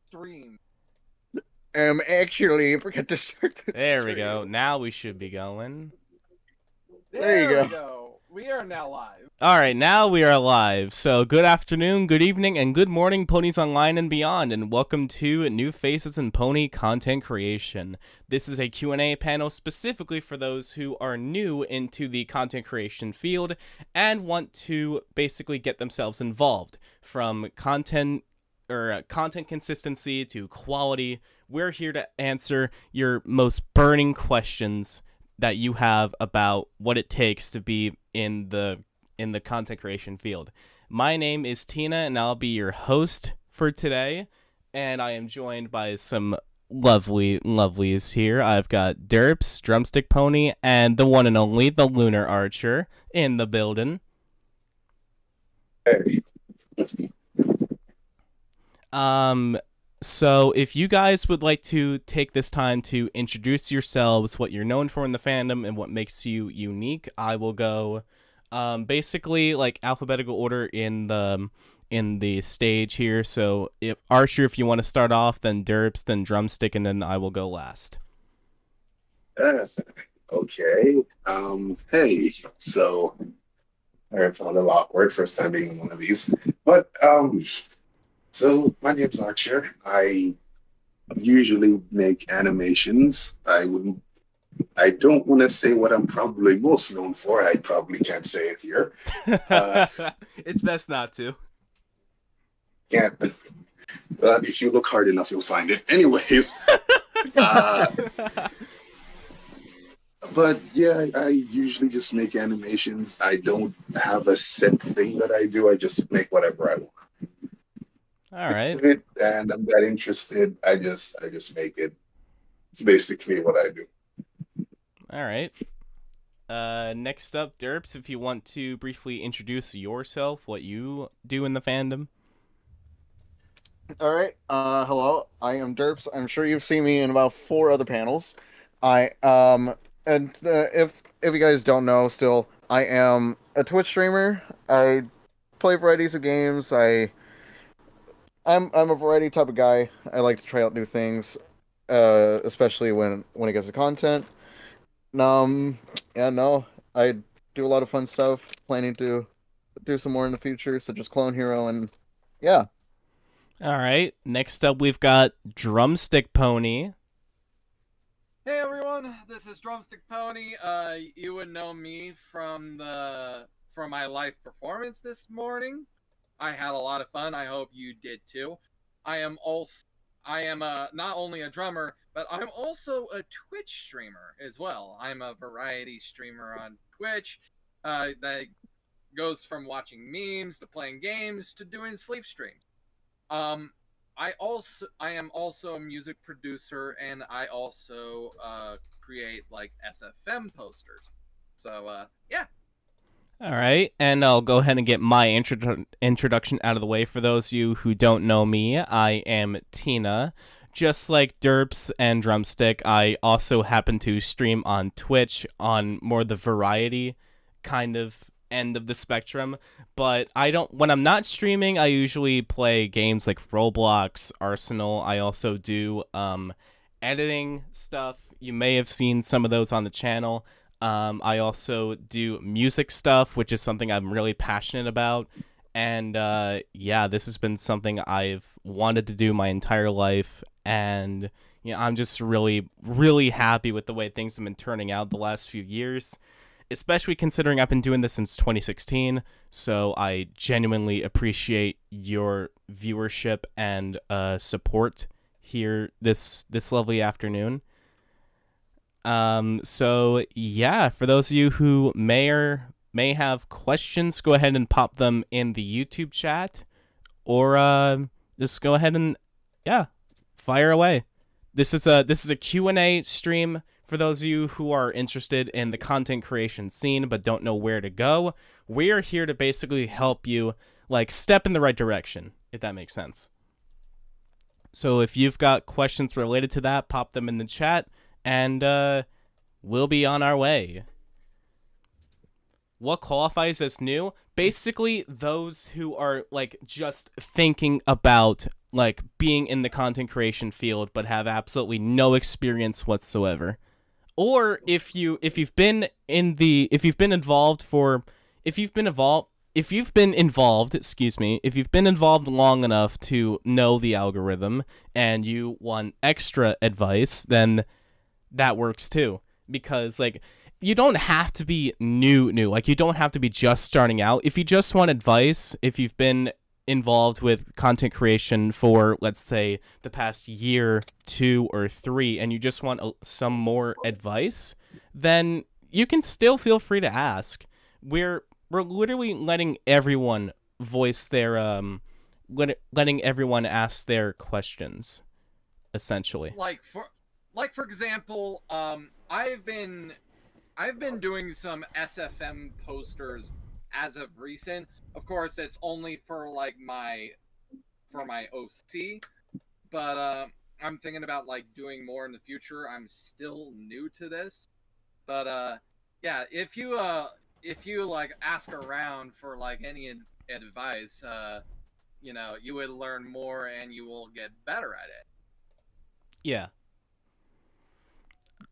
stream. Actually, I forgot to start the There we stream. go. Now we should be going. There you There we go. go. We are now live. All right, now we are live. So good afternoon, good evening, and good morning, Ponies Online and beyond, and welcome to New Faces in Pony Content Creation. This is a Q&A panel specifically for those who are new into the content creation field and want to basically get themselves involved from content consistency to quality. We're here to answer your most burning questions that you have about what it takes to be in the content creation field. My name is Tina, and I'll be your host for today. And I am joined by some lovelies here. I've got Derps, Drumstick Pony, and the one and only, the Lunar Archer, in the building. Hey. So if you guys would like to take this time to introduce yourselves, what you're known for in the fandom, and what makes you unique, I will go basically like alphabetical order in the stage here. So if Archer, if you want to start off, then Derps, then Drumstick, and then I will go last. Okay. Hey. So I found a little awkward first time being in one of these. But so my name's Archer. I usually make animations. I don't want to say what I'm probably most known for. I probably can't say it here. It's best not to. Can't. If you look hard enough, you'll find it. Anyways. But yeah, I usually just make animations. I don't have a set thing that I do. I just make whatever I want. All right. And I'm that interested. I just make it. It's basically what I do. All right. Next up, Derps, if you want to briefly introduce yourself, what you do in the fandom. All right. Hello. I am Derps. I'm sure you've seen me in about 4 other panels. If you guys don't know, still, I am a Twitch streamer. I play varieties of games. I'm a variety type of guy. I like to try out new things, especially when it gets to content. Yeah, no, I do a lot of fun stuff. Planning to do some more in the future, such as Clone Hero, and yeah. All right. Next up, we've got Drumstick Pony. Hey everyone, this is Drumstick Pony. You would know me from my live performance this morning. I had a lot of fun. I hope you did too. I am not only a drummer, but I'm also a Twitch streamer as well. I'm a variety streamer on Twitch that goes from watching memes to playing games to doing sleep streams. I am also a music producer, and I also create like SFM posters. So yeah. All right, and I'll go ahead and get my introduction out of the way. For those of you who don't know me, I am Tina. Just like Derps and Drumstick, I also happen to stream on Twitch on more the variety kind of end of the spectrum. But when I'm not streaming, I usually play games like Roblox, Arsenal. I also do editing stuff. You may have seen some of those on the channel. I also do music stuff, which is something I'm really passionate about. And yeah, this has been something I've wanted to do my entire life. And I'm just really, really happy with the way things have been turning out the last few years, especially considering I've been doing this since 2016. So I genuinely appreciate your viewership and support here this lovely afternoon. So yeah, for those of you who may have questions, go ahead and pop them in the YouTube chat, or just go ahead and fire away. This is a Q&A stream for those of you who are interested in the content creation scene but don't know where to go. We are here to basically help you like step in the right direction, if that makes sense. So if you've got questions related to that, pop them in the chat. And we'll be on our way. what qualifies as new? Basically, those who are like just thinking about like being in the content creation field but have absolutely no experience whatsoever. Or if you've been in the if you've been involved, excuse me, if you've been involved long enough to know the algorithm and you want extra advice, then that works too. Because like you don't have to be new. Like you don't have to be just starting out. If you just want advice, if you've been involved with content creation for, let's say, the past year, 2 or 3, and you just want some more advice, then you can still feel free to ask. We're literally letting everyone voice their letting everyone ask their questions, essentially. For example, I've been doing some SFM posters as of recent. Of course, it's only for like my OC, but I'm thinking about like doing more in the future. I'm still new to this, but yeah, if you like ask around for like any advice, you know, you would learn more and you will get better at it. Yeah.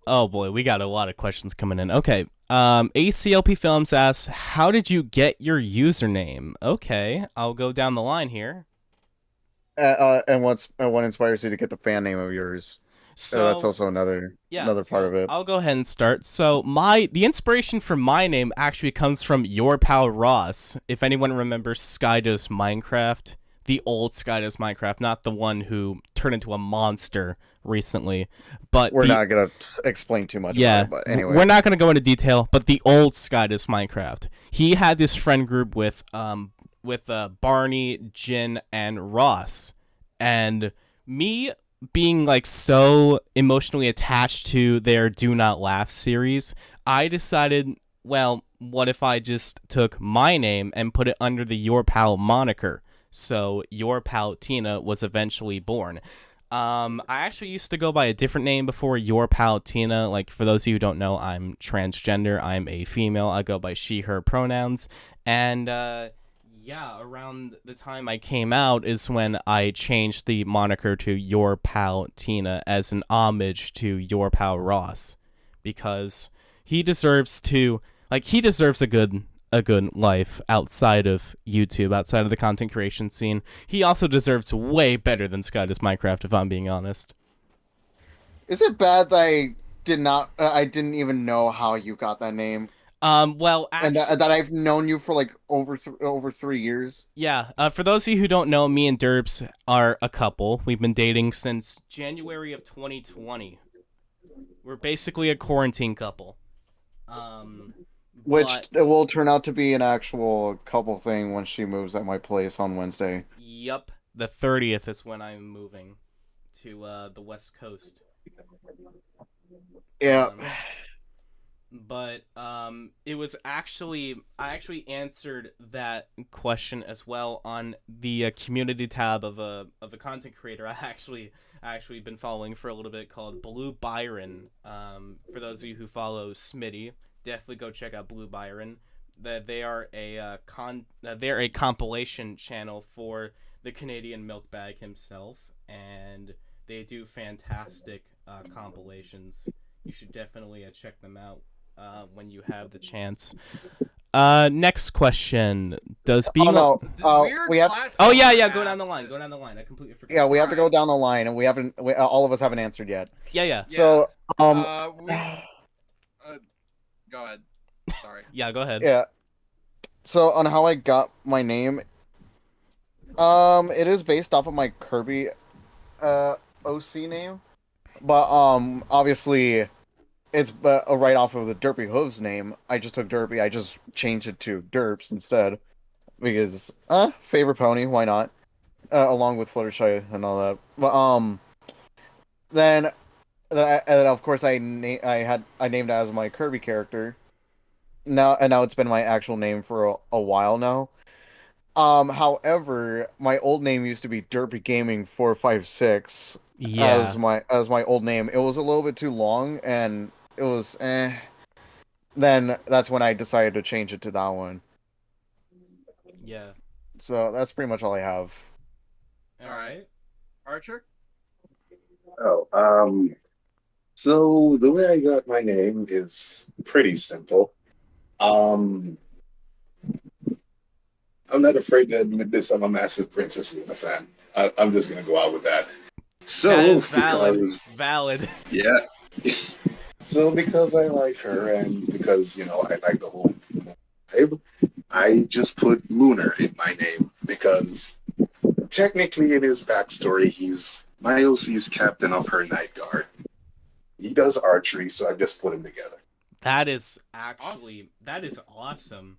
Oh boy, we got a lot of questions coming in. Okay. ACLP Films asks, how did you get your username? Okay, I'll go down the line here. And what inspires you to get the fan name of yours? So That's also another part of it. I'll go ahead and start. So the inspiration for my name actually comes from your pal Ross. If anyone remembers Skydo's Minecraft, the old Skydo's Minecraft, not the one who turned into a monster recently. But we're not gonna explain too much about it, but anyway. We're not gonna go into detail, but the old Skydo's Minecraft. He had this friend group with Barney, Jin, and Ross. And me being like so emotionally attached to their Do Not Laugh series, I decided, well, what if I just took my name and put it under the Your Pal moniker? So Your Pal Tina was eventually born. I actually used to go by a different name before Your Pal Tina. Like, for those of you who don't know, I'm transgender. I'm a female. I go by she, her pronouns. And, yeah, around the time I came out is when I changed the moniker to Your Pal Tina as an homage to Your Pal Ross, because he deserves a good life outside of YouTube, outside of the content creation scene. He also deserves way better than Skydoes Minecraft, if I'm being honest. Is it bad that I didn't even know how you got that name? Well, actually, and that I've known you for like over 3 years. Yeah. For those of you who don't know, me and Derps are a couple. We've been dating since January of 2020. We're basically a quarantine couple. Which will turn out to be an actual couple thing when she moves at my place on Wednesday. Yup. The 30th is when I'm moving to the West Coast. Yeah. But it was actually I actually answered that question as well on the community tab of a content creator I actually been following for a little bit, called Blue Byron. For those of you who follow Smitty, definitely go check out Blue Byron. That they are they're a compilation channel for the Canadian Milkbag himself, and they do fantastic compilations. You should definitely check them out when you have the chance. Next question. Does being we have go down the line. I completely forgot. Yeah, we have to go down the line, and all of us haven't answered yet. Yeah. So go ahead. Sorry. Yeah, go ahead. Yeah. So on how I got my name, it is based off of my Kirby OC name, but obviously it's right off of the Derpy Hooves name. I just took Derpy. I just changed it to Derps instead because favorite pony, why not? Along with Fluttershy and all that. But then of course I named it as my Kirby character. Now it's been my actual name for a while now. However, my old name used to be Derpy Gaming 456. Yeah. As my old name. It was a little bit too long, and it was then that's when I decided to change it to that one. Yeah. So that's pretty much all I have. All right. Archer? Oh, so the way I got my name is pretty simple. Um, I'm not afraid to admit this. I'm a massive Princess Luna fan. I'm just gonna go out with that. So That is valid. because Valid. yeah, so because I like her and because I like the whole vibe, I just put Lunar in my name because technically in his backstory, he's my OC's captain of her night guard. He does archery, so I just put him together. That is actually that is awesome.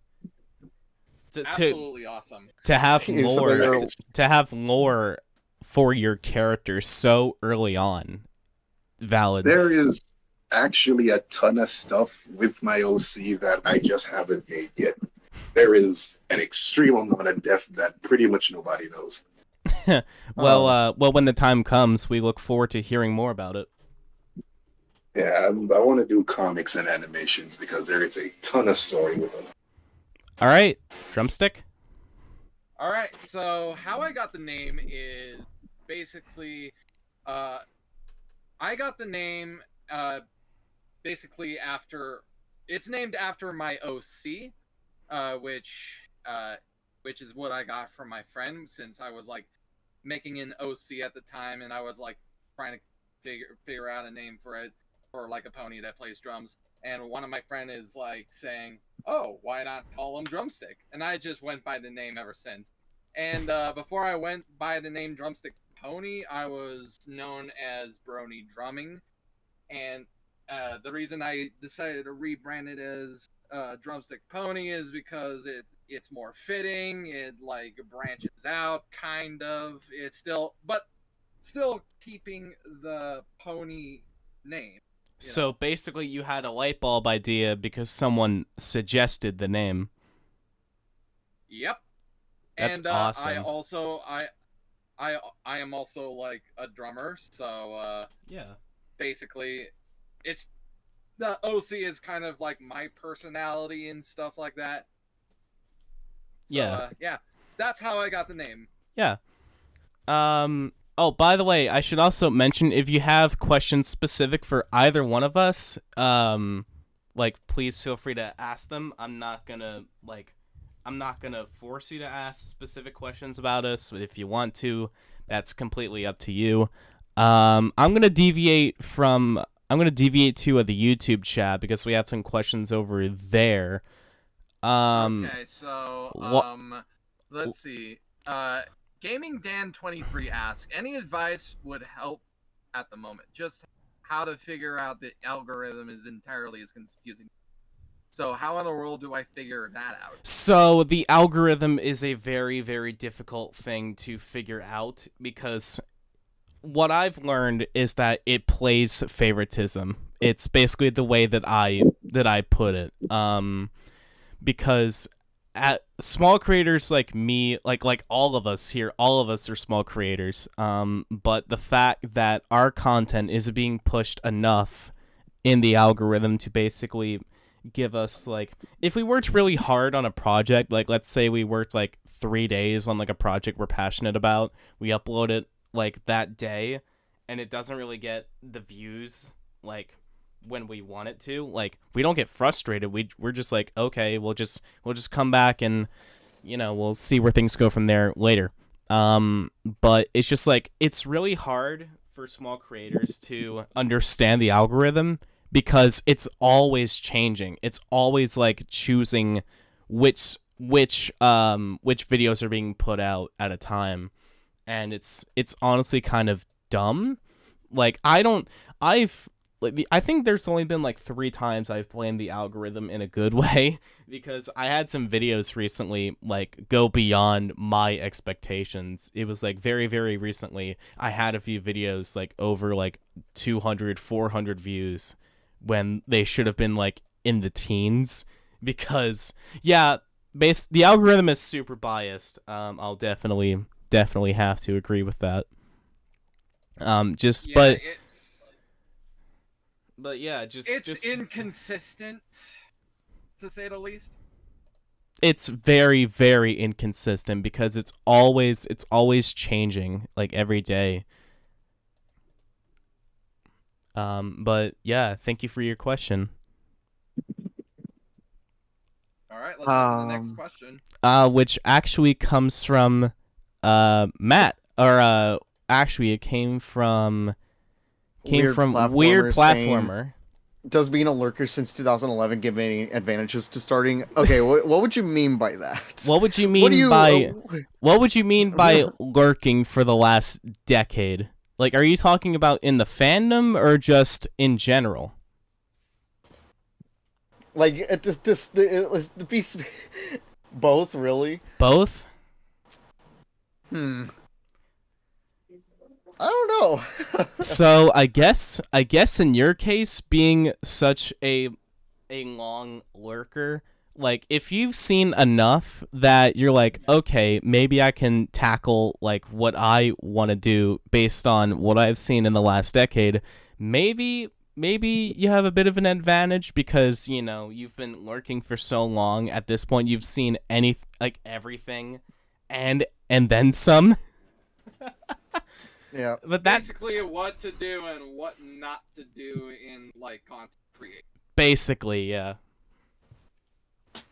Absolutely awesome. To have Okay, so lore they're- to have lore for your character so early on. Valid. There is actually a ton of stuff with my OC that I just haven't made yet. There is an extreme amount of depth that pretty much nobody knows. Well, when the time comes, we look forward to hearing more about it. Yeah, I want to do comics and animations because there is a ton of story with them. All right, Drumstick. All right, so how I got the name is basically, I got the name basically after it's named after my OC, which is what I got from my friend since I was like making an OC at the time, and I was like trying to figure out a name for it for like a pony that plays drums. And one of my friend is like saying, "Oh, why not call him Drumstick?" And I just went by the name ever since. And before I went by the name Drumstick Pony, I was known as Brony Drumming. And the reason I decided to rebrand it as Drumstick Pony is because it's more fitting. It like branches out, kind of. It's still keeping the pony name. So basically, you had a light bulb idea because someone suggested the name. Yep. That's and awesome. I am also like a drummer, so Yeah. basically, it's the OC is kind of like my personality and stuff like that. So, Yeah. yeah, that's how I got the name. Yeah. Oh, by the way, I should also mention if you have questions specific for either one of us, like please feel free to ask them. I'm not gonna force you to ask specific questions about us. But if you want to, that's completely up to you. I'm gonna deviate to the YouTube chat because we have some questions over there. Okay, so let's see. Gaming Dan 23 asks, any advice would help at the moment? Just how to figure out the algorithm is entirely as confusing. So how in the world do I figure that out? So the algorithm is a very, very difficult thing to figure out because what I've learned is that it plays favoritism. It's basically the way that I put it. Because at small creators like me, like all of us here, all of us are small creators. But the fact that our content isn't being pushed enough in the algorithm to basically give us like, if we worked really hard on a project, like let's say we worked like 3 days on like a project we're passionate about, we upload it like that day, and it doesn't really get the views like when we want it to, like we don't get frustrated. We're just like, okay, we'll just come back and we'll see where things go from there later. But it's just like it's really hard for small creators to understand the algorithm because it's always changing. It's always like choosing which videos are being put out at a time, and it's honestly kind of dumb. Like I think there's only been like 3 times I've blamed the algorithm in a good way because I had some videos recently like go beyond my expectations. It was like very, very recently I had a few videos like over like 200, 400 views when they should have been like in the teens because the algorithm is super biased. I'll definitely have to agree with that. But yeah, it's inconsistent. to say the least. It's very, very inconsistent because it's always changing, like every day. But yeah, thank you for your question. All right, let's get to the next question. Which actually comes from Matt, or actually it came from Weird Platformer. Does being a lurker since 2011 give any advantages to starting? Okay, what would you mean by that? What would you mean what would you mean by lurking for the last decade? Like, are you talking about in the fandom or just in general? Like, it just be both, really. Both? I don't know. So I guess in your case, being such a long lurker, like if you've seen enough that you're like, okay, maybe I can tackle like what I want to do based on what I've seen in the last decade, maybe you have a bit of an advantage because, you know, you've been lurking for so long. At this point, you've seen everything and then some. Yeah. But that's basically what to do and what not to do in like content creation. Basically, yeah.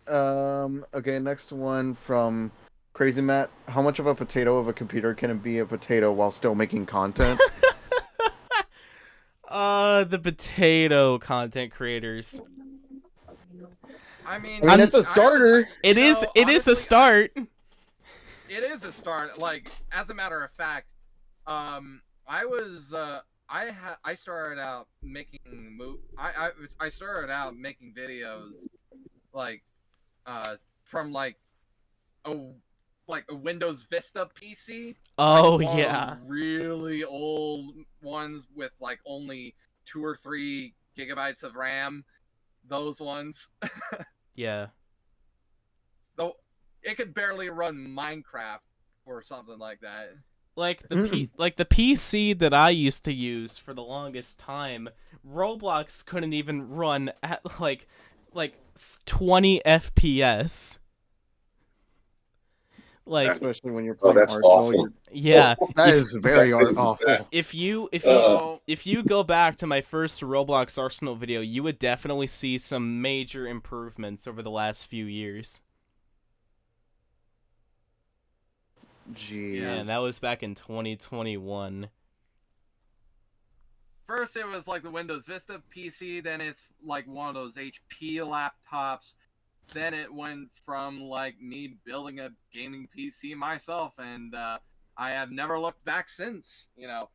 Okay, next one from Crazy Matt. How much of a potato of a computer can it be a potato while still making content? The potato content creators. I mean, it's a starter. It is a start. It is a start. Like, as a matter of fact, I started out making I started out making videos like from like a Windows Vista PC. Oh, like, yeah. Really old ones with like only 2 or 3 gigabytes of RAM. Those ones. Yeah. Though it could barely run Minecraft or something like that. Like the PC that I used to use for the longest time, Roblox couldn't even run at like 20 FPS. Like, especially when you're playing that's awful. Yeah, that is very awful. If you go back to my first Roblox Arsenal video, you would definitely see some major improvements over the last few years. Jeez. Yeah, that was back in 2021. First, it was like the Windows Vista PC. Then it's like one of those HP laptops. Then it went from like me building a gaming PC myself, and I have never looked back since. You know.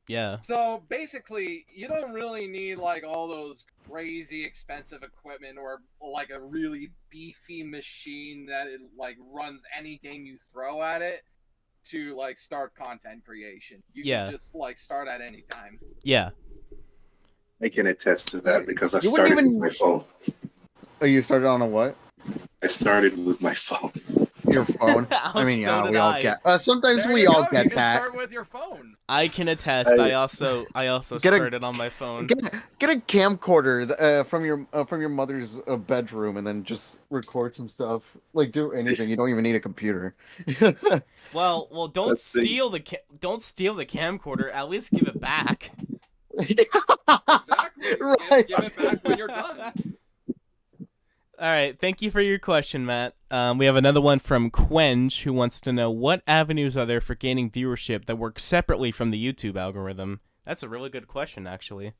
Yeah. So basically, you don't really need like all those crazy expensive equipment or like a really beefy machine that it like runs any game you throw at it to like start content creation. You can just like start at any time. Yeah. I can attest to that because I started with my phone. Oh, you started on a what? I started with my phone. Your phone? I mean, so yeah, we all get. Sometimes There we you all go. get you can that. Start with your phone. I can attest. I also started on my phone. Get a camcorder from your mother's bedroom and then just record some stuff. Like, do anything. You don't even need a computer. Well, don't steal the camcorder. At least give it back. Exactly. Right. Give it back when you're done. All right, thank you for your question, Matt. We have another one from Quench, who wants to know what avenues are there for gaining viewership that work separately from the YouTube algorithm. That's a really good question, actually.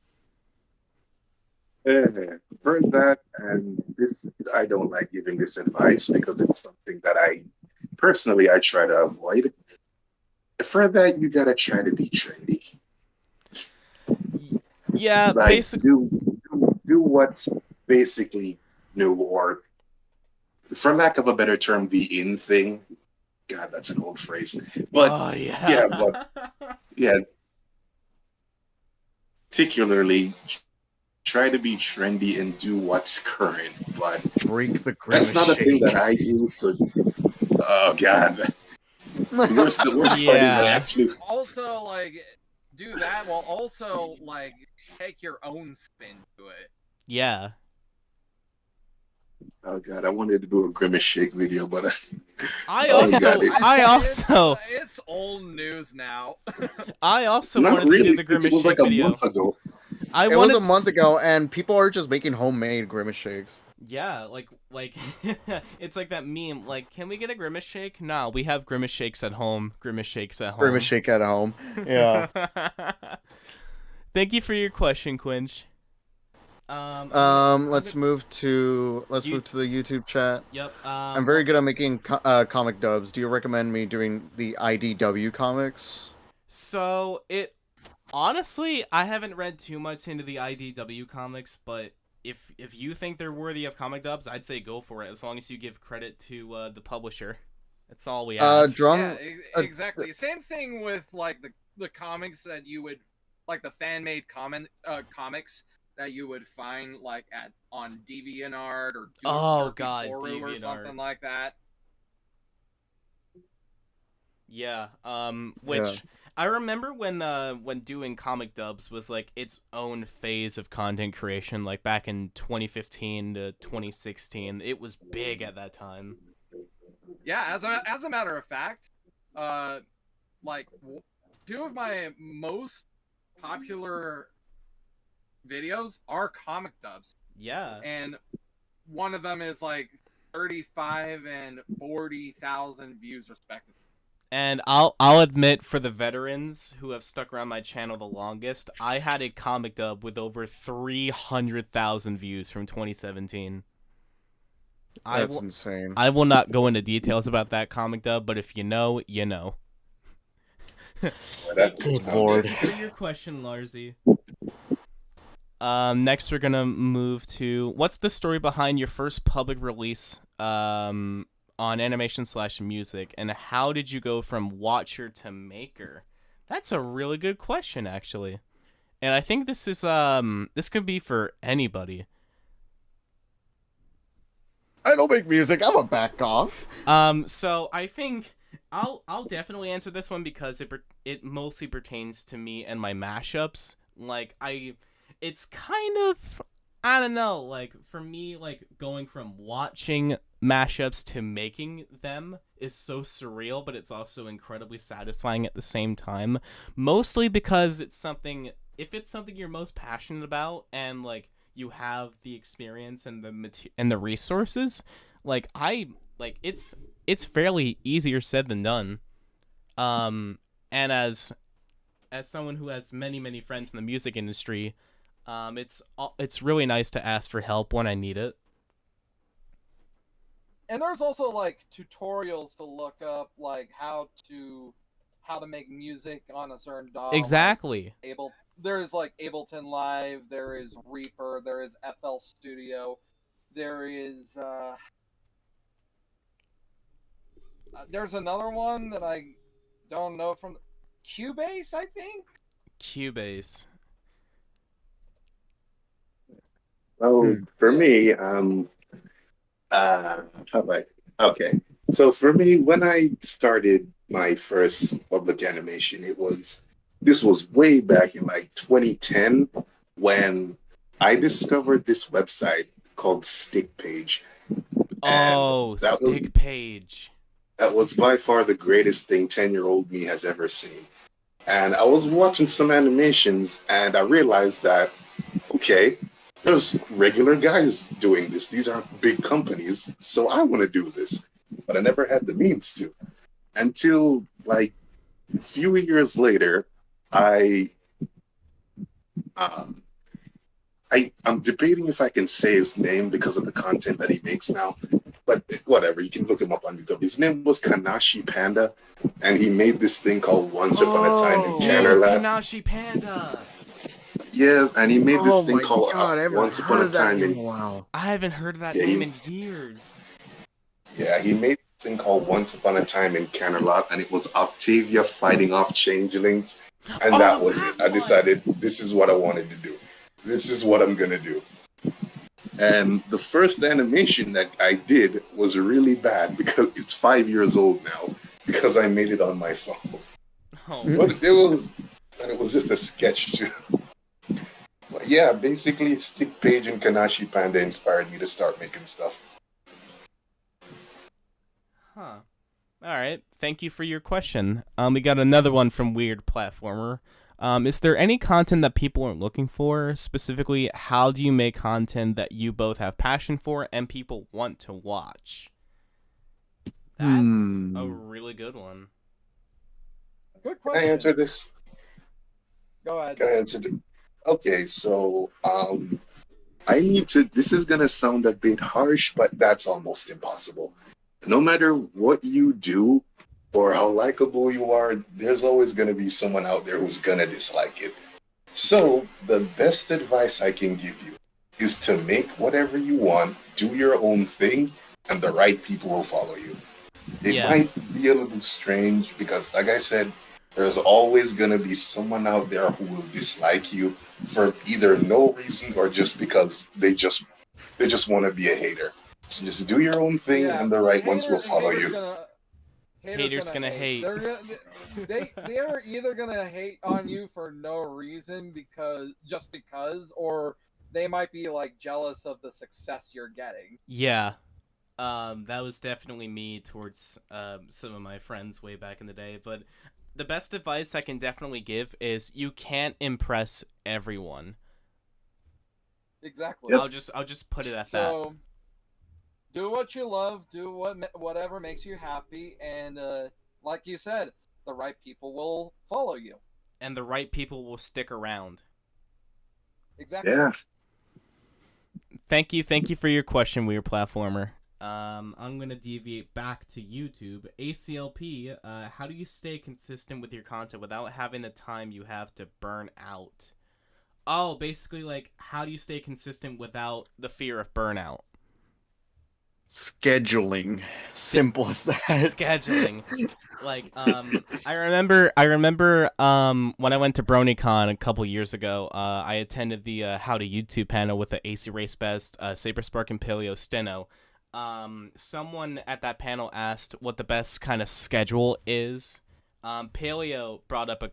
For that, and this, I don't like giving this advice because it's something that I try to avoid. For that, you gotta try to be trendy. Yeah, like, basically. Do what's basically new, or for lack of a better term, the in thing. God, that's an old phrase. But yeah, particularly try to be trendy and do what's current. But drink the that's not a thing that I do. So, oh God, the worst part is I actually also like do that while also like take your own spin to it. Yeah. Oh god, I wanted to do a Grimace Shake video, but I oh also, god, it, I also, It's old news now. I also not wanted to do really, the since it Grimace was like Shake a video. month ago. I It was a wanted, month ago, and people are just making homemade Grimace shakes. yeah, like, it's like that meme. Like, can we get a Grimace Shake? No, we have Grimace Shakes at home. Grimace Shakes at Grimace home. shake at home. Yeah. Thank you for your question, Quinch. I'm Let's gonna, move to you, the YouTube chat. yep. I'm very good at making comic dubs. Do you recommend me doing the IDW comics? So it honestly, I haven't read too much into the IDW comics, but if you think they're worthy of comic dubs, I'd say go for it. As long as you give credit to the publisher, that's all we ask. Yeah, Drum. exactly. Same thing with like the comics that you would like the fan made comics that you would find like at on DeviantArt or Oh, Derpy God, Boru or DeviantArt. something like that. Yeah. Which Yeah. I remember when doing comic dubs was like its own phase of content creation. Like back in 2015 to 2016, it was big at that time. Yeah, as a matter of fact, like two of my most popular videos are comic dubs, Yeah. and one of them is like 35 and 40,000 views respectively. And I'll admit, for the veterans who have stuck around my channel the longest, I had a comic dub with over 300,000 views from 2017. That's insane. I will not go into details about that comic dub, but if you know, you know. Good lord. Thank you for your question, Larzy. Next we're gonna move to what's the story behind your first public release on animation/music, and how did you go from watcher to maker? That's a really good question, actually, and I think this is this could be for anybody. I don't make music. I'm a back off. So I think I'll definitely answer this one because it mostly pertains to me and my mashups. Like it's kind of, I don't know, like for me, like going from watching mashups to making them is so surreal, but it's also incredibly satisfying at the same time. Mostly because it's something, if it's something you're most passionate about and like you have the experience and the resources, like it's fairly easier said than done. And as someone who has many friends in the music industry, it's really nice to ask for help when I need it. And there's also like tutorials to look up, like how to make music on a certain DAW. Exactly. Like there's like Ableton Live, there is Reaper, there is FL Studio, there is there's another one that I don't know from Cubase, I think. Cubase. Oh, for me, how about okay. So for me, when I started my first public animation, this was way back in like 2010 when I discovered this website called Stick Page. Oh, Stick Page. That was by far the greatest thing 10-year-old me has ever seen. And I was watching some animations and I realized that, okay, there's regular guys doing this. These aren't big companies, so I want to do this. But I never had the means to. Until like a few years later, I'm debating if I can say his name because of the content that he makes now. But whatever, you can look him up on YouTube. His name was Kanashi Panda, and he made this thing called Once Upon a Time in Canada. Kanashi Panda. Yeah, and he made this thing called God, Once Upon a Time in... Wow. I haven't heard that name in years. Yeah, he made this thing called Once Upon a Time in Canterlot, and it was Octavia fighting off changelings, and that was it. I decided this is what I wanted to do. This is what I'm gonna do. And the first animation that I did was really bad because it's 5 years old now because I made it on my phone. Oh. But it was just a sketch too. But yeah, basically Stick Page and Kanashi Panda inspired me to start making stuff. All right. Thank you for your question. We got another one from Weird Platformer. Is there any content that people are looking for? Specifically, how do you make content that you both have passion for and people want to watch? That's a really good one. Good Can I question. answer this? Go ahead. Can I answer it? Okay, so I need to. This is gonna sound a bit harsh, but that's almost impossible. No matter what you do or how likable you are, there's always gonna be someone out there who's gonna dislike it. So the best advice I can give you is to make whatever you want, do your own thing, and the right people will follow you. It might be a little strange because, like I said, there's always going to be someone out there who will dislike you for either no reason or just because they just want to be a hater. So just do your own thing, and the right ones will follow you. Haters gonna hate. They're either gonna hate on you for no reason because, or they might be like jealous of the success you're getting. Yeah. That was definitely me towards some of my friends way back in the day. But the best advice I can definitely give is you can't impress everyone. Exactly. Yep. I'll just put it at that. So, do what you love, do whatever makes you happy, and like you said, the right people will follow you. And the right people will stick around. Exactly. Yeah. Thank you for your question, Weird Platformer. I'm gonna deviate back to YouTube. ACLP, how do you stay consistent with your content without having the time you have to burn out? Oh, basically, like, how do you stay consistent without the fear of burnout? Scheduling. Simple as that. Scheduling. Like, I remember, when I went to BronyCon a couple years ago, I attended the How to YouTube panel with the AC Race Best, Saberspark, and Paleo Steno. Someone at that panel asked what the best kind of schedule is. Paleo brought up a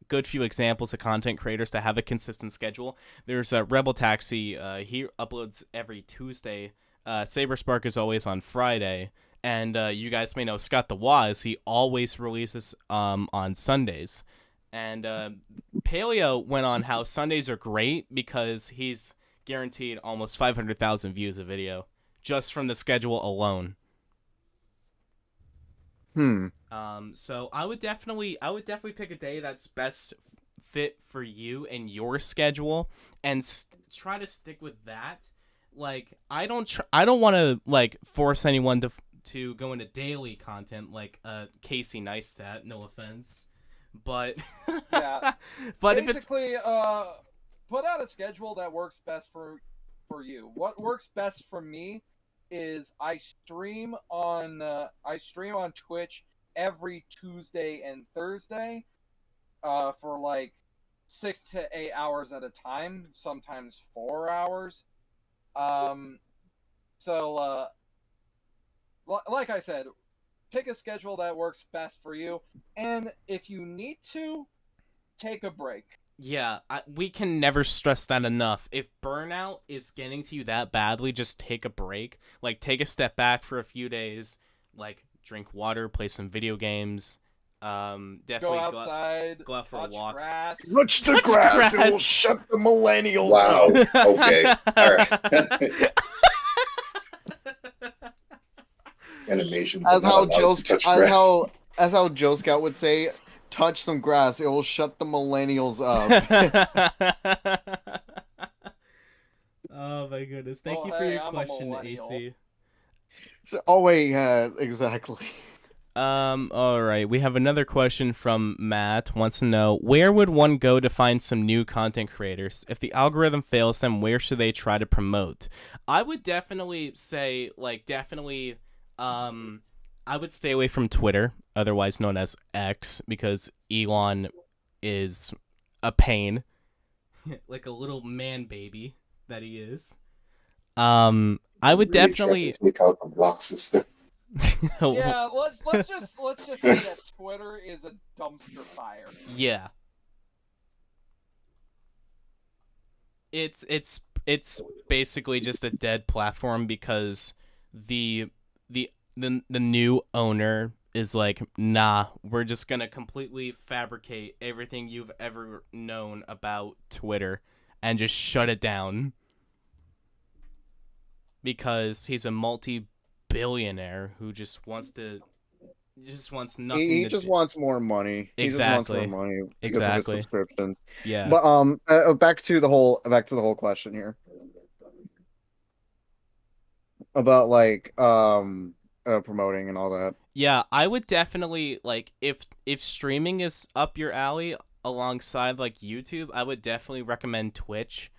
good few examples of content creators that have a consistent schedule. There's Rebel Taxi. He uploads every Tuesday. Saberspark is always on Friday. And you guys may know Scott the Waz. He always releases on Sundays. And Paleo went on how Sundays are great because he's guaranteed almost 500,000 views a video just from the schedule alone. So I would definitely pick a day that's best fit for you and your schedule and try to stick with that. Like, I don't want to like force anyone to go into daily content like Casey Neistat, no offense, but Yeah. but basically, put out a schedule that works best for you. What works best for me is I stream on Twitch every Tuesday and Thursday for like 6 to 8 hours at a time, sometimes 4 hours. So like I said, pick a schedule that works best for you, and if you need to, take a break. Yeah, we can never stress that enough. If burnout is getting to you that badly, just take a break. Like, take a step back for a few days. Like, drink water, play some video games. Definitely go outside, go out for a walk. Grass. Touch the grass, it will shut the millennials Wow. up. Okay. All right. Animations. As how Joe Scout would say, touch some grass, it will shut the millennials up. Oh my goodness. Thank you for your question, AC. Exactly. All right. We have another question from Matt. Wants to know, where would one go to find some new content creators? If the algorithm fails them, where should they try to promote? I would definitely say, I would stay away from Twitter, otherwise known as X, because Elon is a pain. Like a little man baby that he is. I would definitely take out the block system. Yeah, let's just say that Twitter is a dumpster fire. Yeah. It's basically just a dead platform because the the new owner is like, nah, we're just gonna completely fabricate everything you've ever known about Twitter and just shut it down because he's a multi-billionaire who just wants nothing He to just do. wants more money. He just wants more Exactly. money because of his Exactly. subscriptions. Yeah. But back to the whole question here about like promoting and all that. Yeah, I would definitely like if streaming is up your alley alongside like YouTube, I would definitely recommend Twitch.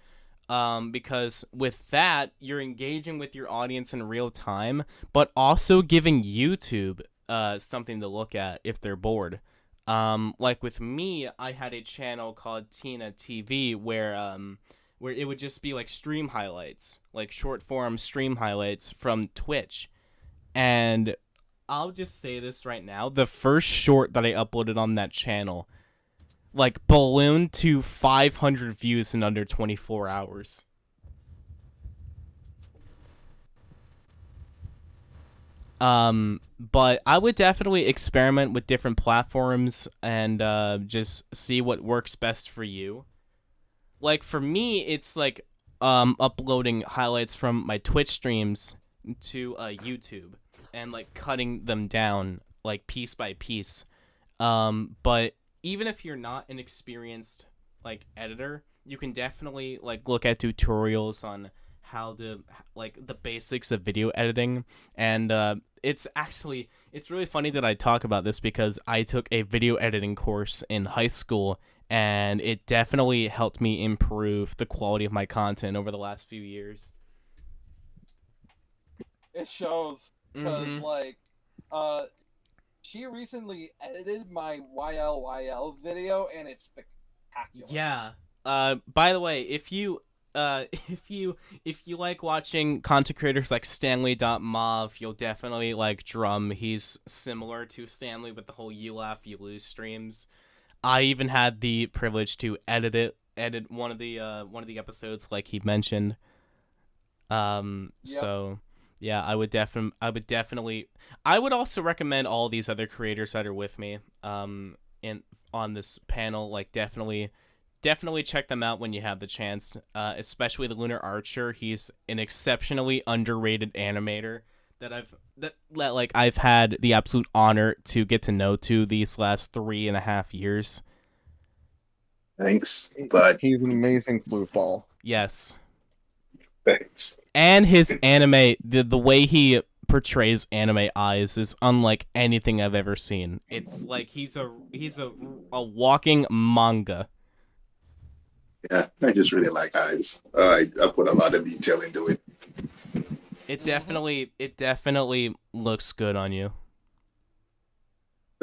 Because with that, you're engaging with your audience in real time, but also giving YouTube something to look at if they're bored. Like with me, I had a channel called Tina TV where it would just be like stream highlights, like short form stream highlights from Twitch. And I'll just say this right now, the first short that I uploaded on that channel like ballooned to 500 views in under 24 hours. But I would definitely experiment with different platforms and just see what works best for you. Like for me, it's like uploading highlights from my Twitch streams to YouTube and like cutting them down like piece by piece. But even if you're not an experienced like editor, you can definitely like look at tutorials on how to like the basics of video editing. And it's really funny that I talk about this because I took a video editing course in high school, and it definitely helped me improve the quality of my content over the last few years. It shows because Mhm. like, she recently edited my YLYL video, and it's spectacular. Yeah. By the way, if you if you like watching content creators like Stanley.mov, you'll definitely like Drum. He's similar to Stanley with the whole you laugh you lose streams. I even had the privilege to edit one of the episodes like he mentioned. Yep. So yeah, I would also recommend all these other creators that are with me in on this panel, like definitely check them out when you have the chance, especially the Lunar Archer. He's an exceptionally underrated animator that like I've had the absolute honor to get to know to these last 3.5 years. Thanks, but He's an amazing foofball. Yes. thanks. And his anime, the way he portrays anime eyes is unlike anything I've ever seen. It's like he's a walking manga. Yeah, I just really like eyes. I put a lot of detail into it. It definitely looks good on you.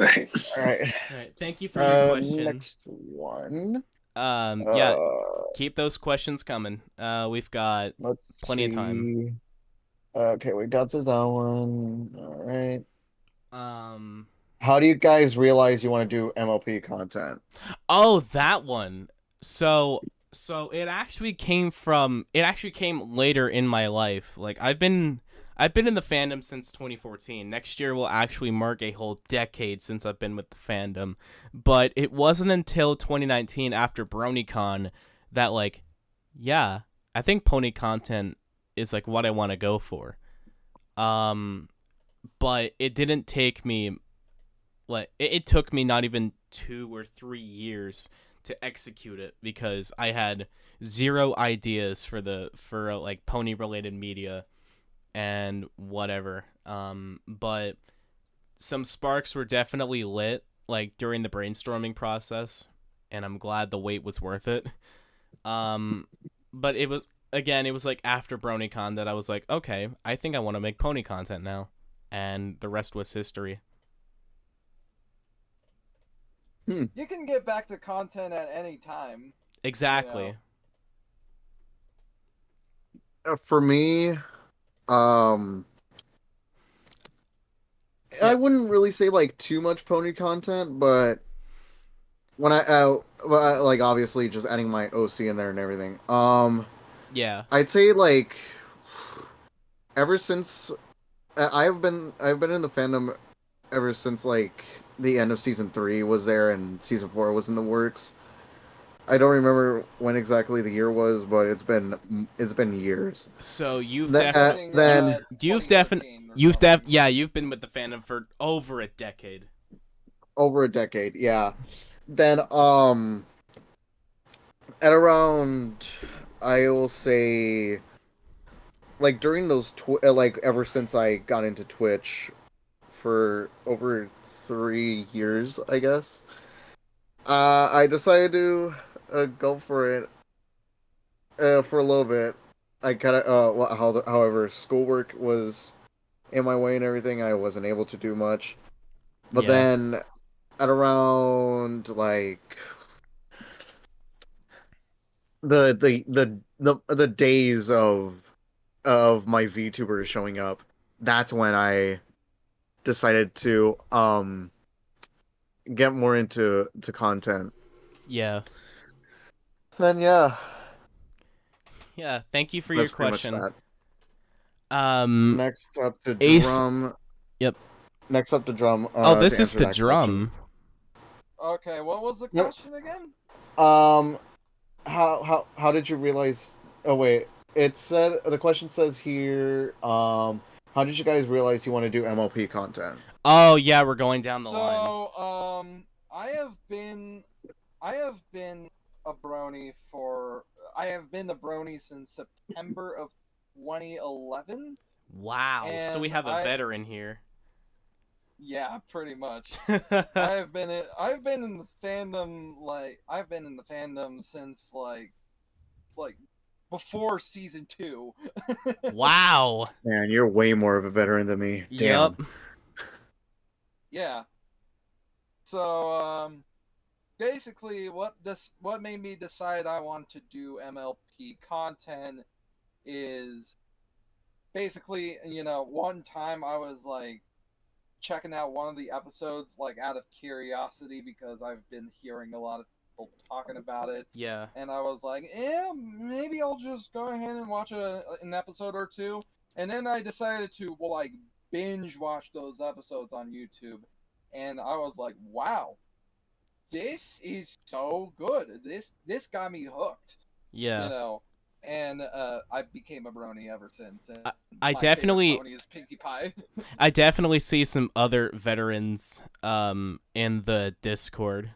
Thanks. All right. All right, thank you for your question. Next one. Yeah, keep those questions coming. We've got Let's plenty of time. see. Okay, we got to that one. All right. How do you guys realize you want to do MLP content? Oh, that one. So it actually came later in my life. Like I've been in the fandom since 2014. Next year will actually mark a whole decade since I've been with the fandom. But it wasn't until 2019 after BronyCon that like yeah, I think pony content is like what I want to go for. But it didn't take me like it took me not even 2 or 3 years to execute it because I had zero ideas for like pony related media and whatever. But some sparks were definitely lit like during the brainstorming process, and I'm glad the wait was worth it. But it was like after BronyCon that I was like, okay, I think I want to make pony content now, and the rest was history. You can get back to content at any time. Exactly. For me, I wouldn't really say like too much pony content, but when like obviously just adding my OC in there and everything. Yeah. I'd say like ever since I've been in the fandom ever since like the end of season 3 was there and season 4 was in the works. I don't remember when exactly the year was, but it's been years. So you've Th- definitely Guessing, then you've definitely 2013 or you've something. yeah, you've been with the fandom for over a decade. over a decade, yeah. Then at around, I will say, like during those like ever since I got into Twitch for over 3 years, I guess. I decided to go for it for a little bit. I kind of however, schoolwork was in my way and everything. I wasn't able to do much. But Yeah. then at around like the days of my VTubers showing up, that's when I decided to get more into content. Yeah. Then yeah, Yeah. Thank you for your that's pretty much question. that. Um, Next up to Ace. drum. Yep. Next up to drum. Oh, this to is answer to that question. drum. Okay, what was the Yep. question again? Um, how did you realize? Oh wait, it said the question says here. How did you guys realize you want to do MLP content? Oh yeah, we're going down the line. So, I have been a brony for, I have been a brony since September of 2011. Wow. So we And have a veteran here. Yeah, pretty much. I've been in the fandom, like, I've been in the fandom since like before season 2. Wow. Man, you're way more of a veteran than me. Yep. Damn. Yeah. So, basically what made me decide I want to do MLP content is basically, one time I was like checking out one of the episodes like out of curiosity because I've been hearing a lot of people talking about it, Yeah. and I was like, maybe I'll just go ahead and watch an episode or two. And then I decided to like binge watch those episodes on YouTube, and I was like, wow, this is so good. This got me hooked. Yeah. And I became a brony ever since. And I my definitely favorite pony is Pinkie Pie. I definitely see some other veterans in the Discord.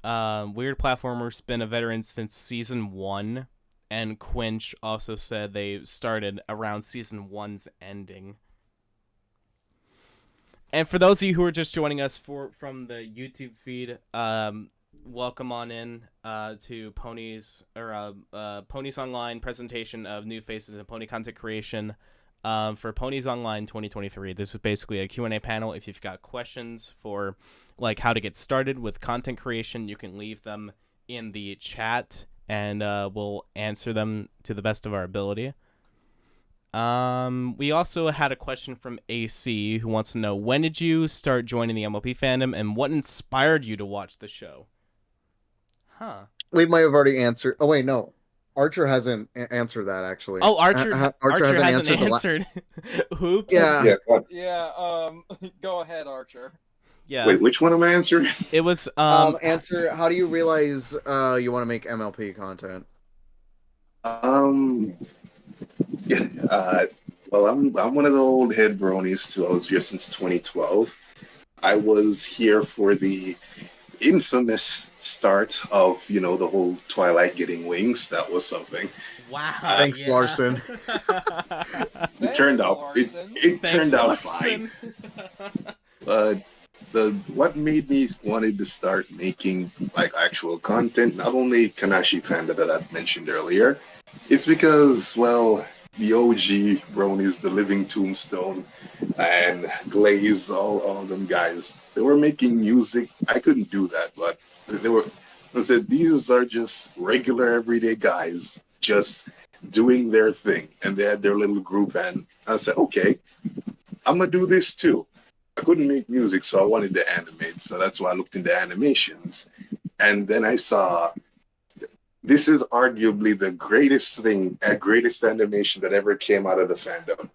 Weird Platformer's been a veteran since season 1, and Quinch also said they started around season 1's ending. And for those of you who are just joining us from the YouTube feed, welcome on in to Ponies Online presentation of new faces in pony content creation for Ponies Online 2023. This is basically a Q&A panel. If you've got questions for like how to get started with content creation, you can leave them in the chat and we'll answer them to the best of our ability. We also had a question from AC who wants to know, when did you start joining the MLP fandom and what inspired you to watch the show? Huh. We might have already answered. Oh wait, no. Archer hasn't answered that actually. Oh, Archer hasn't answered. answered. Oops. Yeah. Yeah. What? Yeah, go ahead, Archer. Yeah. Wait, which one am I answering? It was Answer. How do you realize you want to make MLP content? Yeah. Well, I'm one of the old head bronies too. I was here since 2012. I was here for the infamous start of the whole Twilight getting wings. That was something. Wow. Thanks, yeah. Larson. It turned out it turned out fine. What made me wanted to start making like actual content, not only Kanashi Panda that I mentioned earlier, it's because, well, the OG bronies, the Living Tombstone, and Glaze, all them guys, they were making music. I couldn't do that, but I said, these are just regular everyday guys just doing their thing. And they had their little group, and I said, okay, I'm gonna do this too. I couldn't make music, so I wanted to animate. So that's why I looked into animations. And then I saw this is arguably the greatest animation that ever came out of the fandom.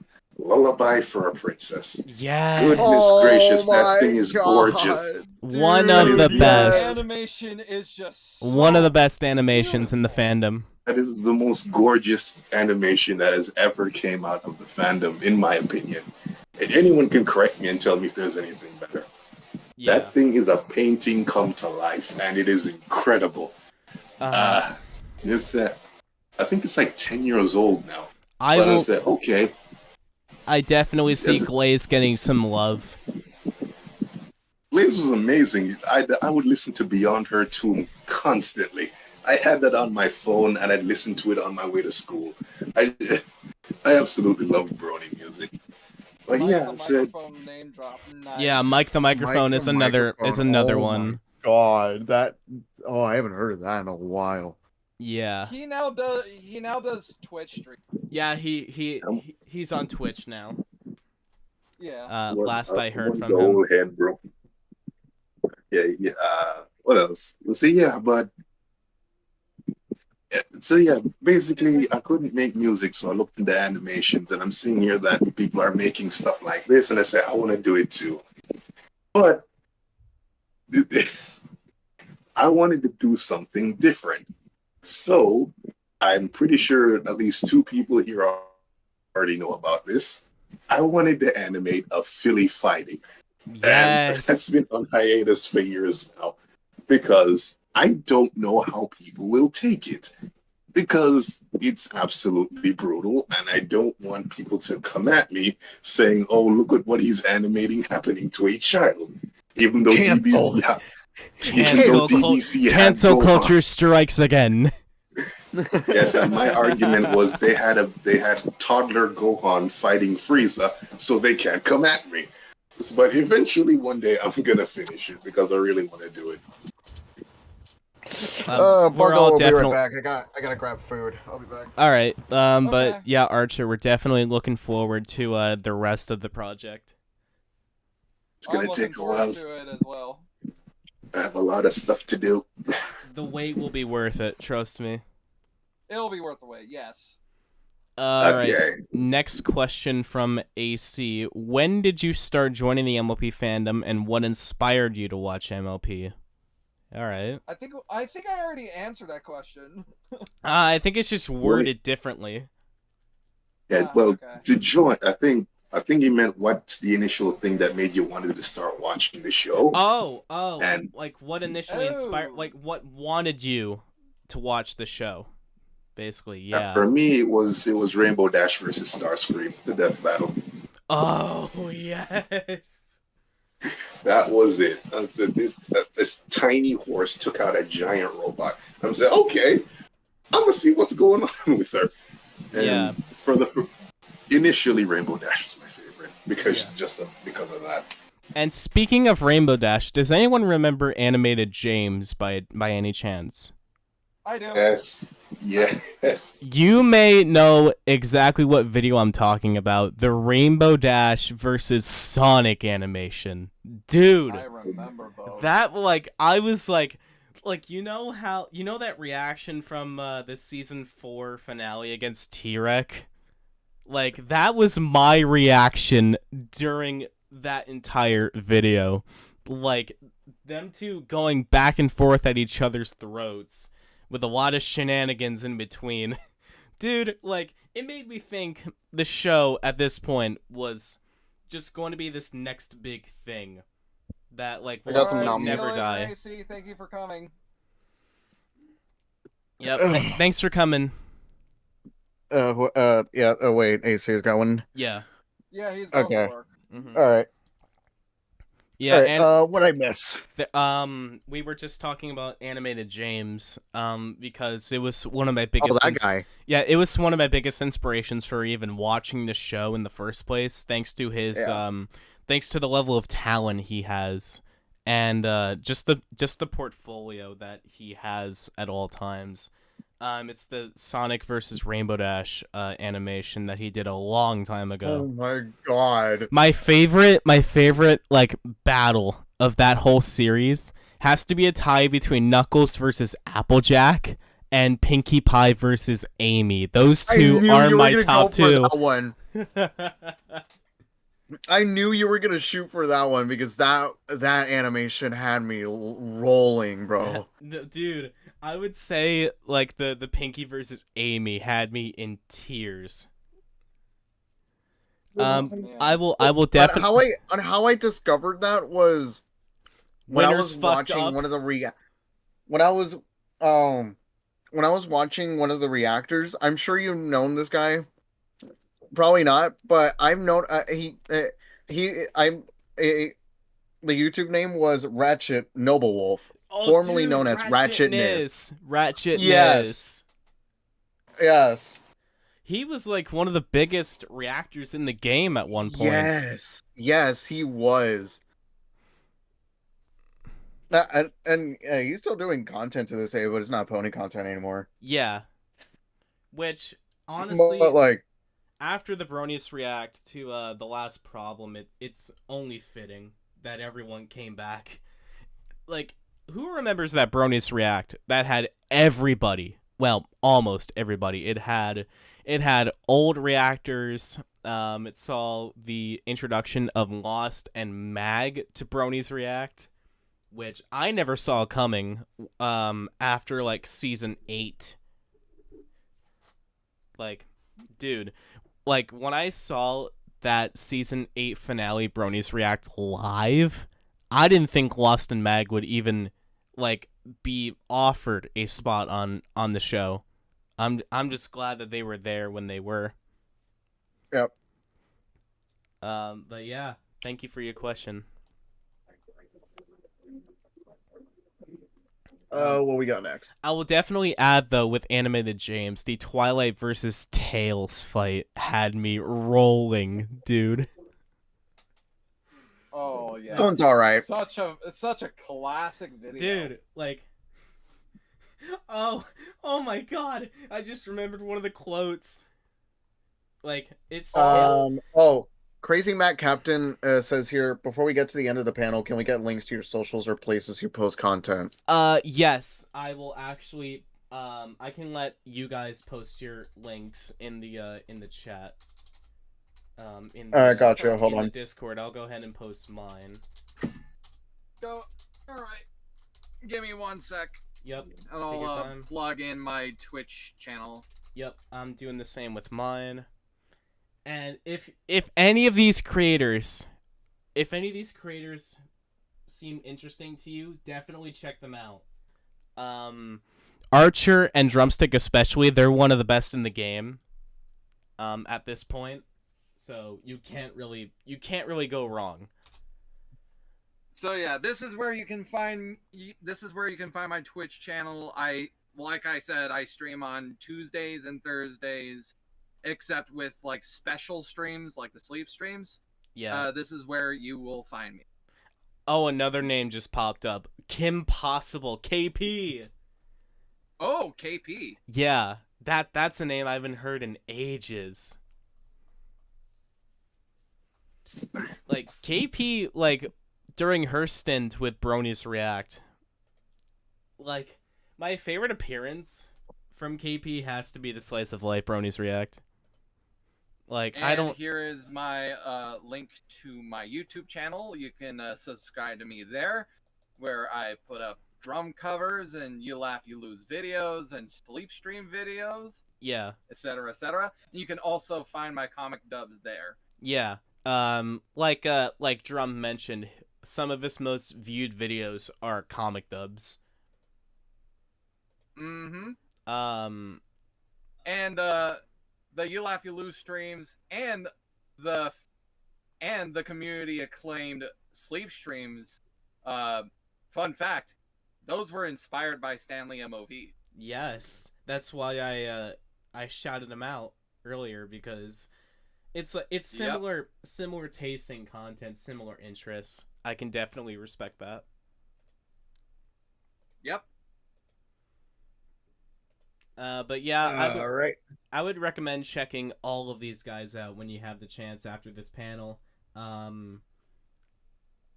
Lullaby for a Princess. Yeah. Goodness gracious, that thing is gorgeous. One That of is the the best. Animation is just so One of the best animations in the fandom. That is the most gorgeous animation that has ever came out of the fandom, in my opinion. And anyone can correct me and tell me if there's anything better. Yeah. That thing is a painting come to life, and it is incredible. It's I think it's like 10 years old now. I said, okay. I definitely see Glaze getting some love. Blaze was amazing. I would listen to Beyond Her Tomb constantly. I had that on my phone, and I'd listen to it on my way to school. I absolutely love Brony music. But yeah, I said, name drop. Nice. Yeah, Mike the Microphone is another one. God, I haven't heard of that in a while. Yeah. He now does Twitch stream. Yeah, he's on Twitch now. Yeah. Last I heard from the him. whole head, bro. Yeah. What else? Basically, I couldn't make music, so I looked into animations, and I'm seeing here that people are making stuff like this, and I said, I want to do it too. But I wanted to do something different. So I'm pretty sure at least 2 people here already know about this. I wanted to animate a Philly fighting. Yes. And that's been on hiatus for years now because I don't know how people will take it. Because it's absolutely brutal, and I don't want people to come at me saying, oh, look at what he's animating happening to a child. Even though Cancel culture strikes again. Yes, and my argument was they had toddler Gohan fighting Frieza, so they can't come at me. But eventually, one day, I'm gonna finish it because I really want to do it. We're all definitely back. I gotta grab food. I'll be back. All right. Okay. But yeah, Archer, we're definitely looking forward to the rest of the project. It's gonna take a while. To it as well. I have a lot of stuff to do. The wait will be worth it. Trust me. It'll be worth the wait. Yes. All right. Next question from AC. When did you start joining the MLP fandom, and what inspired you to watch MLP? All right. I think I already answered that question. I think it's just worded differently. Yeah. Well, to join, I think he meant what's the initial thing that made you wanted to start watching the show. Oh, and like what initially inspired? Like what wanted you to watch the show? Basically, yeah. For me, it was Rainbow Dash versus Starscream, the death battle. Oh yes. That was it. This tiny horse took out a giant robot. I'm saying, okay, I'm gonna see what's going on with her. And initially, Rainbow Dash was my favorite because of that. And speaking of Rainbow Dash, does anyone remember Animated James by any chance? I do. Yes. You may know exactly what video I'm talking about. The Rainbow Dash versus Sonic animation. Dude. I remember both. That, I was like, you know that reaction from the season 4 finale against T-Rex? Like, that was my reaction during that entire video. Like, them two going back and forth at each other's throats with a lot of shenanigans in between. Dude, it made me think the show at this point was just going to be this next big thing that, will never die. AC, thank you for coming. Yep, thanks for coming. Yeah, oh wait, AC's got one? Yeah. Yeah, he's going to work. Mm-hmm. Alright. Yeah, and what'd I miss? We were just talking about Animated James, because it was one of my biggest. Oh, that guy. Yeah, it was one of my biggest inspirations for even watching the show in the first place. Thanks to his, thanks to the level of talent he has, and just the portfolio that he has at all times. It's the Sonic versus Rainbow Dash animation that he did a long time ago. Oh my god. My favorite battle of that whole series has to be a tie between Knuckles versus Applejack and Pinkie Pie versus Amy. Those two are my top two. I knew you were gonna shoot for that one because that animation had me rolling, bro. No, dude, I would say like the Pinky versus Amy had me in tears. I Man. will definitely. On how I discovered that was when I Winners was fucked watching up. one of the when I was um when I was watching one of the reactors. I'm sure you've known this guy. Probably not, but I've known he I'm the YouTube name was Ratchet Noblewolf, Oh, formerly dude, known as Ratchetness. Yes, Ratchetness. yes, He was like one of the biggest reactors in the game at one point. yes, he was. He's still doing content to this day, but it's not pony content anymore. Yeah. Which, honestly, But like, after the Bronies react to the last problem, it's only fitting that everyone came back. Like, who remembers that Bronies react? That had everybody. Well, almost everybody. It had old reactors. It saw the introduction of Lost and Mag to Bronies react, which I never saw coming. After like season 8. Like, dude, like when I saw that season 8 finale Bronies react live, I didn't think Lost and Mag would even like be offered a spot on the show. I'm just glad that they were there when they were. yep. But yeah, thank you for your question. What we got next? I will definitely add though with Animated James, the Twilight versus Tails fight had me rolling, dude. Oh yeah. That one's all right. It's such a classic video. Dude, like, oh my god, I just remembered one of the quotes. Like, it's Crazy Matt Captain says here, before we get to the end of the panel, can we get links to your socials or places you post content? Yes, I will actually. I can let you guys post your links in the chat. In the, Alright, gotcha. Hold in on. the Discord, I'll go ahead and post mine. Go. All right. Give me 1 sec, Yep. and Take your I'll time. plug in my Twitch channel. Yep, I'm doing the same with mine. And if any of these creators, seem interesting to you, definitely check them out. Archer and Drumstick especially, they're one of the best in the game. At this point, so you can't really go wrong. So yeah, this is where you can find my Twitch channel. Like I said, I stream on Tuesdays and Thursdays, except with like special streams like the sleep streams. Yeah. This is where you will find me. Oh, another name just popped up. Kim Possible, KP. Oh, KP. Yeah, that's a name I haven't heard in ages. Like KP, like during her stint with Bronies React, like my favorite appearance from KP has to be the Slice of Life Bronies React. Like, And I don't. here is my link to my YouTube channel. You can subscribe to me there, where I put up drum covers and You Laugh You Lose videos and sleep stream videos, Yeah. etc., etc. And you can also find my comic dubs there. Yeah. Like Drum mentioned, some of his most viewed videos are comic dubs. Mm-hmm. And the You Laugh You Lose streams and the community acclaimed sleep streams. Fun fact, those were inspired by Stanley MOV. yes, that's why I shouted him out earlier, because it's similar tastes in content, similar interests. I can definitely respect that. Yep. But yeah, All right. I would recommend checking all of these guys out when you have the chance after this panel.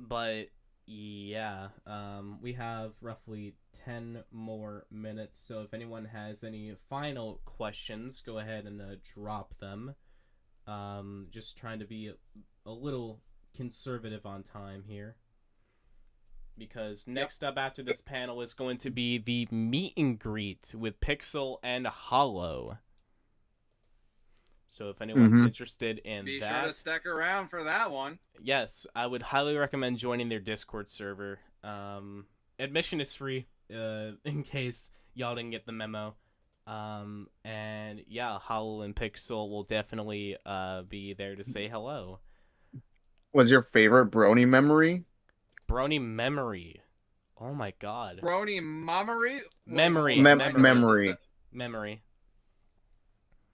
But yeah, we have roughly 10 more minutes, so if anyone has any final questions, go ahead and drop them. Just trying to be a little conservative on time here. Because next up after this panel is going to be the meet and greet with Pixel and Hollow. So if anyone's interested in Be that, sure to stick around for that one. yes, I would highly recommend joining their Discord server. Admission is free, in case y'all didn't get the memo. And yeah, Hollow and Pixel will definitely be there to say hello. Was your favorite Brony memory? Brony memory. Oh my god. Brony Memory? Memory. Memory. Memory.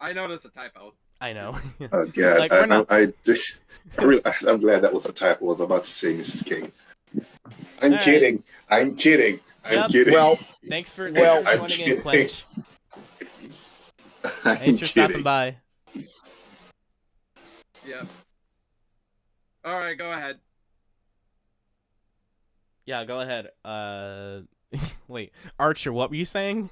I noticed a typo. I know. Oh god, Like, we're not- I'm glad that was a typo. I was about to say Mrs. King. I'm All kidding. I'm kidding. I'm Yep. kidding. Well, Thanks for I'm joining in, kidding. Clench. I'm Thanks for stopping kidding. by. Yep. Alright, go ahead. Yeah, go ahead. Wait, Archer, what were you saying?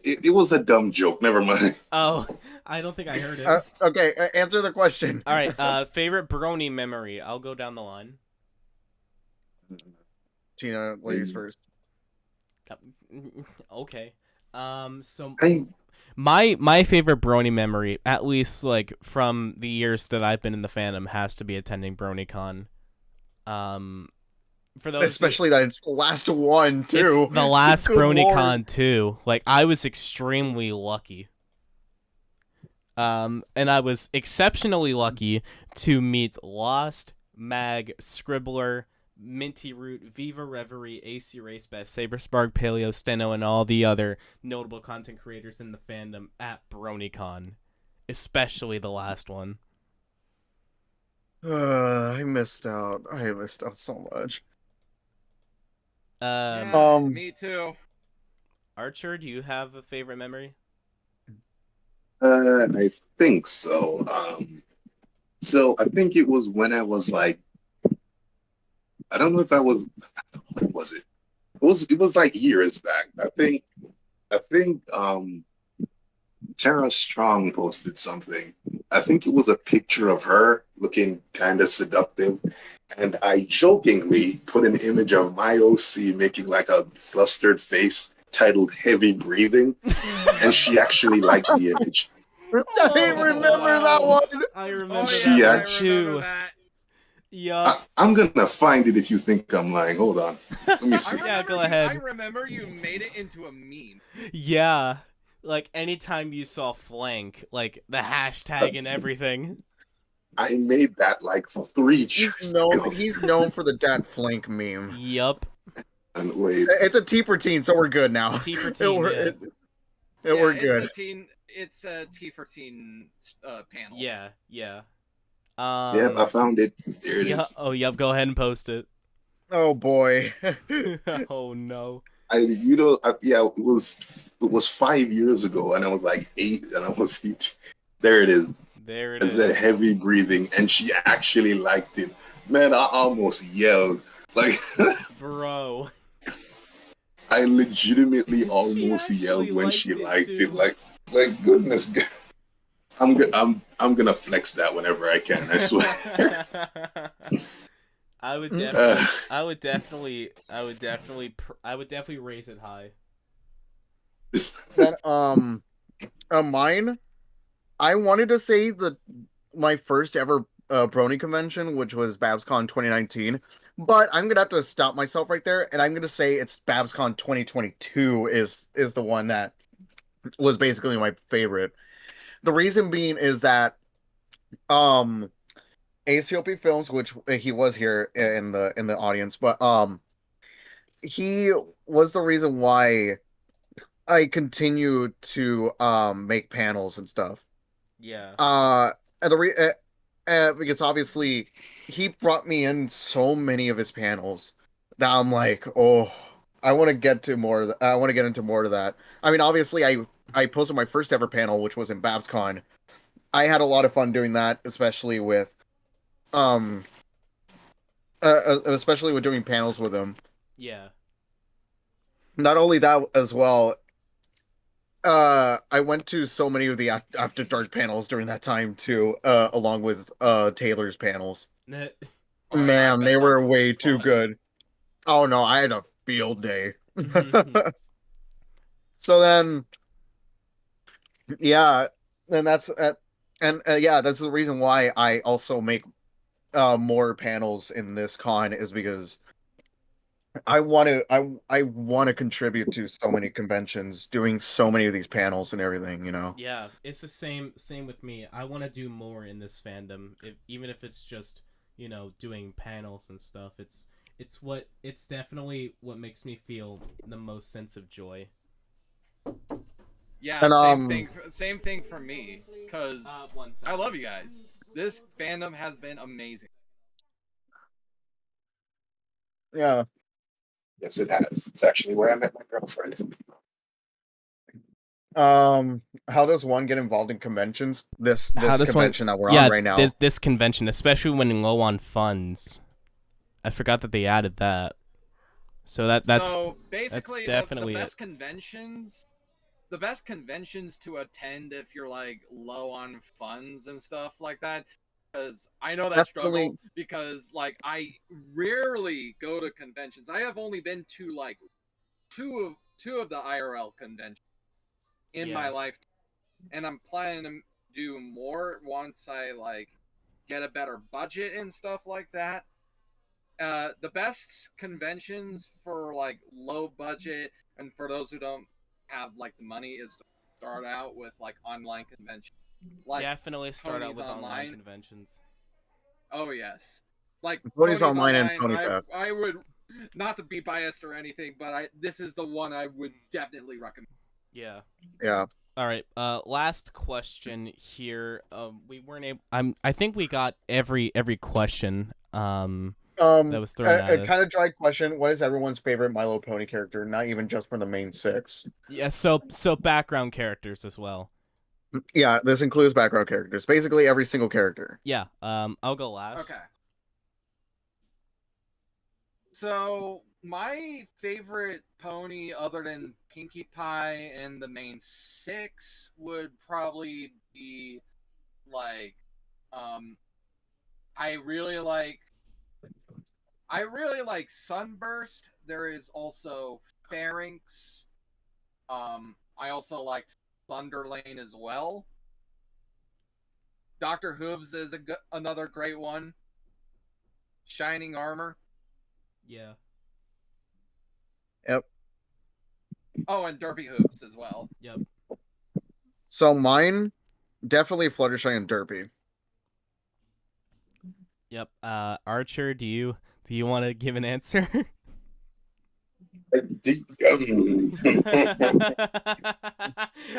It was a dumb joke. Never mind. Oh, I don't think I heard it. Okay, answer the question. All right, favorite Brony memory. I'll go down the line. Tina, ladies first. Okay. So I my favorite Brony memory, at least like from the years that I've been in the fandom, has to be attending BronyCon. For those Especially that it's the last one, too. It's the last Good Lord. BronyCon too. Like, I was extremely lucky. And I was exceptionally lucky to meet Lost, Mag, Scribbler, Minty Root, Viva Reverie, AC Race Best, Saberspark, Paleo, Steno, and all the other notable content creators in the fandom at BronyCon. Especially the last one. I missed out. I missed out so much. Yeah, me too. Archer, do you have a favorite memory? I think so. So I think it was when I was like, I don't know if I was, what was it? It was like years back. I think Tara Strong posted something. I think it was a picture of her looking kind of seductive. And I jokingly put an image of my OC making like a flustered face titled Heavy Breathing. And she actually liked the image. I remember that one. I remember She that actually- too. I remember that. Yup. I'm going to find it if you think I'm lying. Hold on. Let me see. Yeah, go I ahead. remember you made it into a meme. Yeah. Like, anytime you saw flank, like, the hashtag and everything. I made that like 3 years ago. He's known for the dat flank meme. Yup. And wait. It's a T for teen, so we're good now. T for teen, yeah. We're good. It's a T for teen panel. Yeah, yeah. Yep, I found it. There it is. Yeah, oh, yup, go ahead and post it. Oh boy. Oh, no. Yeah, it was 5 years ago, and I was like 8, and I was 8. There it is. There it It said is. heavy breathing, and she actually liked it. Man, I almost yelled. Like, Bro. I legitimately She almost actually yelled when liked she it, liked too. it. Like goodness. I'm gonna flex that whenever I can. I swear. I would definitely raise it high. Then, mine. I wanted to say my first ever Brony convention, which was BabsCon 2019, but I'm gonna have to stop myself right there, and I'm gonna say it's BabsCon 2022 is the one that was basically my favorite. The reason being is that ACOP Films, which he was here in the audience, but he was the reason why I continue to make panels and stuff. Yeah. And because obviously he brought me in so many of his panels that I'm like, oh, I want to get to more of that. I want to get into more of that. I mean, obviously I posted my first ever panel, which was in BabsCon. I had a lot of fun doing that, especially with doing panels with him. Yeah. Not only that as well, I went to so many of the After Dark panels during that time too, along with Taylor's panels. Nah. Oh, I Man, bet they those were were way too fun. good. Oh no, I had a field day. So then, yeah, and that's the reason why I also make more panels in this con is because I want to contribute to so many conventions, doing so many of these panels and everything, you know. Yeah, it's the same with me. I want to do more in this fandom, even if it's just, doing panels and stuff. It's definitely what makes me feel the most sense of joy. Yeah, And same thing for me. Cause One I second. love you guys. This fandom has been amazing. yeah. Yes, it has. It's actually where I met my girlfriend. How does one get involved in conventions? This How this this one? convention that we're on Yeah, right now. this convention, especially when low on funds. I forgot that they added that. So So basically, definitely it. The best conventions to attend if you're like low on funds and stuff like that. Because I know that Definitely. struggle. Because like I rarely go to conventions. I have only been to like two of the IRL conventions in my Yeah. life, and I'm planning to do more once I like get a better budget and stuff like that. The best conventions for like low budget and for those who don't have like the money is to start out with like online conventions, like Definitely start out Ponies with online Online. conventions. Oh yes, like Ponies Ponies Online and Online. Pony Fest. I would not to be biased or anything, but this is the one I would definitely recommend. Yeah. Yeah. All right. Last question here. We weren't able. I think we got every question. That was thrown at A us. kind of dry question. What is everyone's favorite My Little Pony character? Not even just from the main six. Yeah. So background characters as well. Yeah, this includes background characters. Basically every single character. Yeah. I'll go last. Okay. So my favorite pony, other than Pinkie Pie and the main six, would probably be like, um, I really like, I really like Sunburst. There is also Pharynx. I also liked Thunderlane as well. Doctor Hooves is another great one. Shining Armor. Yeah. Yep. Oh, and Derpy Hooves as well. Yep. So mine, definitely Fluttershy and Derpy. Yep. Archer, do you want to give an answer?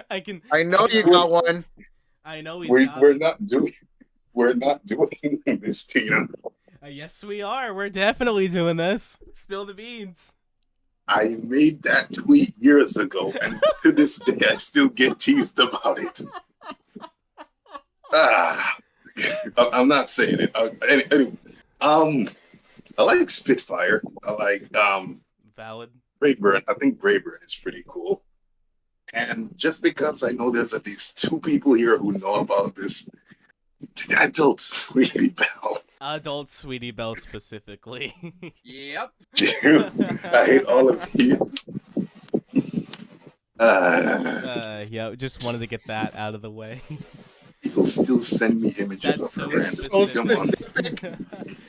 I can. I know you got one. I know he's we're, got we're it. not doing we're not doing this, Tina. Yes, we are. We're definitely doing this. Spill the beans. I made that tweet years ago, and to this day, I still get teased about it. I'm not saying it. Anyway, I like Spitfire. I like Valid. Brayburn. I think Brayburn is pretty cool. And just because I know there's at least two people here who know about this, Adult Sweetie Belle. Adult Sweetie Belle specifically. Yep. I hate all of you. Yeah, just wanted to get that out of the way. People still send me images That's of so her. so Come on. specific.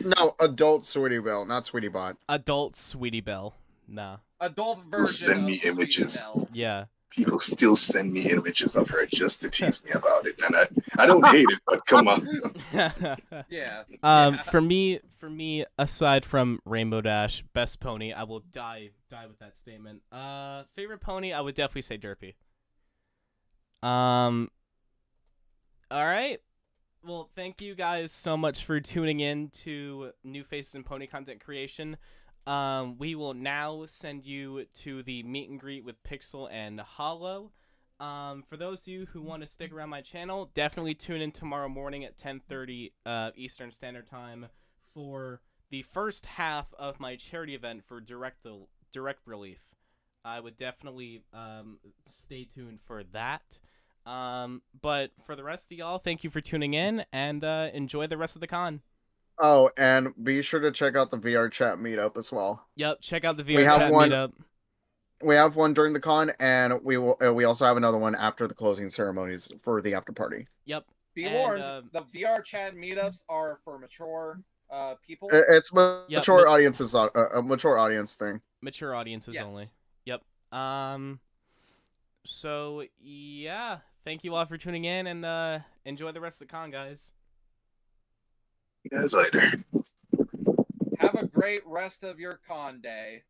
No, adult Sweetie Belle, not Sweetie Bot. Adult Sweetie Belle. Nah. Adult People version send me of Sweetie images. Belle. Yeah. People still send me images of her just to tease me about it, and I don't hate it, but come on. Yeah. For me, aside from Rainbow Dash, best pony, I will die with that statement. Favorite pony, I would definitely say Derpy. All right. Well, thank you guys so much for tuning in to New Faces in Pony Content Creation. We will now send you to the meet and greet with Pixel and Hollow. For those of you who want to stick around my channel, definitely tune in tomorrow morning at 10:30 Eastern Standard Time for the first half of my charity event for Direct Relief. I would definitely stay tuned for that. But for the rest of y'all, thank you for tuning in, and enjoy the rest of the con. Oh, and be sure to check out the VR chat meetup as well. Yep, check out the We VR have chat one- meetup. We have one during the con, and we also have another one after the closing ceremonies for the after party. Yep. Be And, warned, the VR chat meetups are for mature people. It's Yep, mature audiences, a mature audience thing. Mature audiences Yes. only. Yep. So yeah, thank you all for tuning in, and enjoy the rest of the con, guys. See you guys later. Have a great rest of your con day.